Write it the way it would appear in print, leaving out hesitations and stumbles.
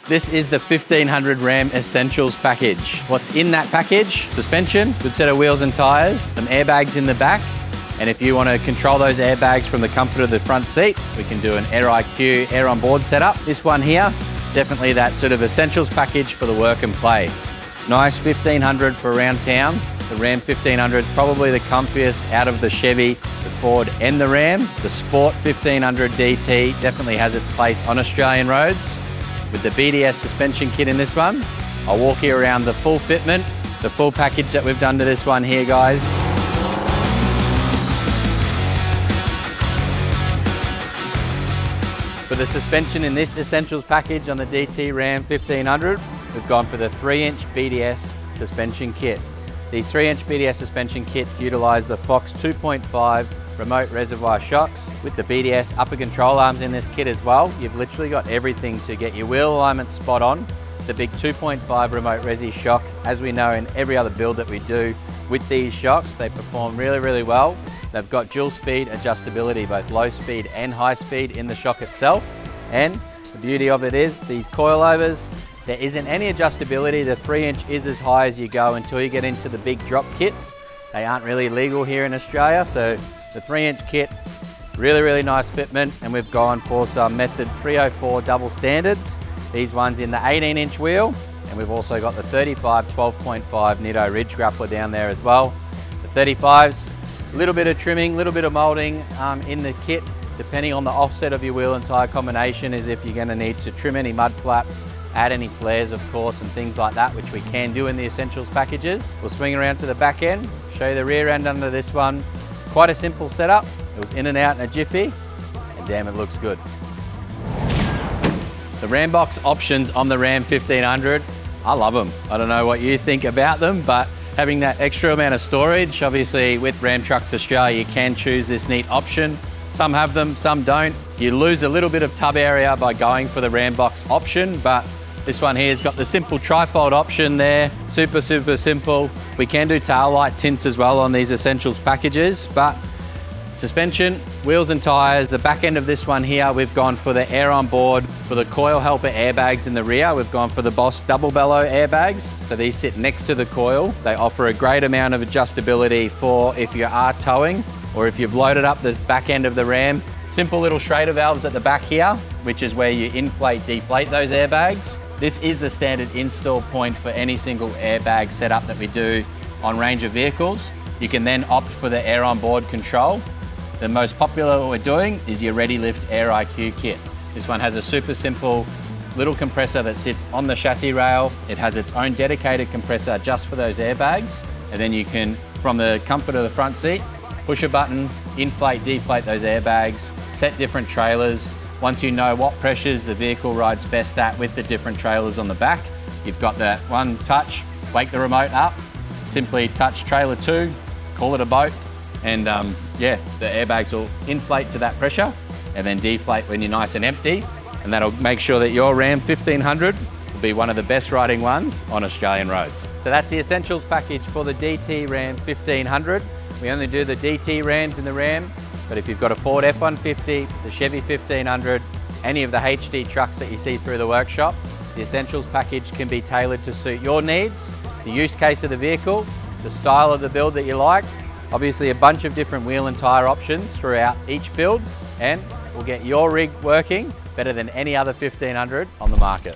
This is the 1500 Ram Essentials package. What's in that package? Suspension, good set of wheels and tyres, some airbags in the back, and if you want to control those airbags from the comfort of the front seat, we can do an Air IQ Air on Board setup. This one here, definitely that sort of essentials package for the work and play. Nice 1500 for around town. The Ram 1500 is probably the comfiest out of the Chevy, the Ford and the Ram. The Sport 1500 DT definitely has its place on Australian roads. With the BDS suspension kit in this one, I'll walk you around the full fitment, the full package that we've done to this one here, guys. For the suspension in this essentials package on the DT Ram 1500, we've gone for the 3-inch BDS suspension kit. These 3-inch BDS suspension kits utilise the Fox 2.5 remote-reservoir shocks with the BDS upper control arms in this kit as well. You've literally got everything to get your wheel alignment spot on. The big 2.5 remote-resi shock, as we know in every other build that we do with these shocks, they perform really, really well. They've got dual speed adjustability, both low speed and high speed in the shock itself. And the beauty of it is these coilovers, there isn't any adjustability. The 3-inch is as high as you go until you get into the big drop kits. They aren't really legal here in Australia, so the 3-inch kit, really, really nice fitment, and we've gone for some Method 304 double standards. These ones in the 18-inch wheel, and we've also got the 35 12.5 Nitto Ridge grappler down there as well. The 35s, a little bit of trimming, a little bit of moulding in the kit, depending on the offset of your wheel and tyre combination, is if you're going to need to trim any mud flaps, add any flares of course, and things like that, which we can do in the essentials packages. We'll swing around to the back end, show you the rear end under this one. Quite a simple setup. It was in and out in a jiffy, and damn, it looks good. The Rambox options on the Ram 1500, I love them. I don't know what you think about them, but having that extra amount of storage, obviously with Ram Trucks Australia, you can choose this neat option. Some have them, some don't. You lose a little bit of tub area by going for the Rambox option, but this one here has got the simple trifold option there. Super, super simple. We can do tail light tints as well on these essentials packages, but suspension, wheels and tyres. The back end of this one here, we've gone for the air on board. For the coil helper airbags in the rear, we've gone for the Boss double bellow airbags. So these sit next to the coil. They offer a great amount of adjustability for if you are towing or if you've loaded up the back end of the Ram. Simple little Schrader valves at the back here, which is where you inflate, deflate those airbags. This is the standard install point for any single airbag setup that we do on range of vehicles. You can then opt for the air on board control. The most popular what we're doing is your ReadyLift Air IQ kit. This one has a super simple little compressor that sits on the chassis rail. It has its own dedicated compressor just for those airbags. And then you can, from the comfort of the front seat, push a button, inflate, deflate those airbags, set different trailers. Once you know what pressures the vehicle rides best at with the different trailers on the back, you've got that one touch, wake the remote up, simply touch trailer 2, call it a boat, and yeah, the airbags will inflate to that pressure and then deflate when you're nice and empty, and that'll make sure that your Ram 1500 will be one of the best riding ones on Australian roads. So that's the essentials package for the DT Ram 1500. We only do the DT Rams in the Ram, but if you've got a Ford F-150, the Chevy 1500, any of the HD trucks that you see through the workshop, the essentials package can be tailored to suit your needs, the use case of the vehicle, the style of the build that you like, obviously a bunch of different wheel and tyre options throughout each build, and we'll get your rig working better than any other 1500 on the market.